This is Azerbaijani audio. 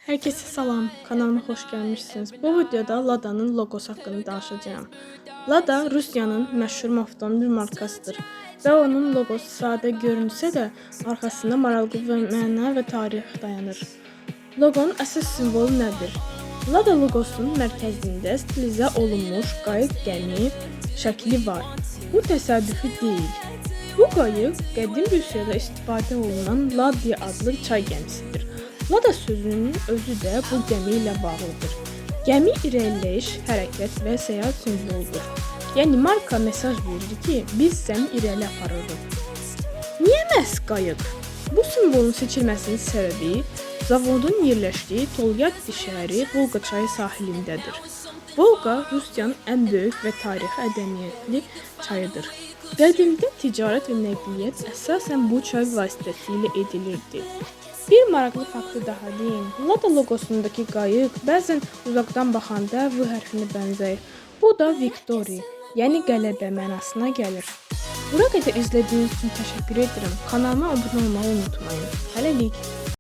Herkese salam, kanalıma xoş gəlmişsiniz. Bu videoda Lada'nın logosu haqqında danışacağım. Lada Rusiyanın məşhur avtomobil markasıdır və onun logosu sadə görünsə də, arxasında maraqlı və məna və tarix dayanır. Logonun əsas simvolu nədir? Lada logosunun mərkəzində stilizə olunmuş qayıq gəmi şəkli var. Bu təsadüfi deyil. Bu qayıq qədim Rusiyada istifadə olunan Ladya adlı çay gəmisidir. Lada sözünün özü də bu gəmi ilə bağlıdır. Gəmi irəliləyiş, hərəkət və səyahət simvoludur. Yəni marka mesaj verir ki, biz səni irəli aparırıq. Niyə məhz qayıq? Bu simvolun seçilməsinin səbəbi zavodun yerləşdiyi Tolyatti şəhəri Volqa çayı sahilindədir. Volqa Rusiyanın ən böyük və tarixi ədəmiyyətli çayıdır. Qədimdə ticarət və nəqliyyat əsasən bu çay vasitəsilə edilirdi. Bir maraqlı faktı daha deyim. Lada logosundakı qayıq bəzən uzaqdan baxanda V hərfinə bənzəyir. Bu da victory, yəni qələbə mənasına gəlir. Bura qədər izlədiyiniz üçün təşəkkür edirəm. Kanalıma abunə olmağı unutmayın. Hələlik.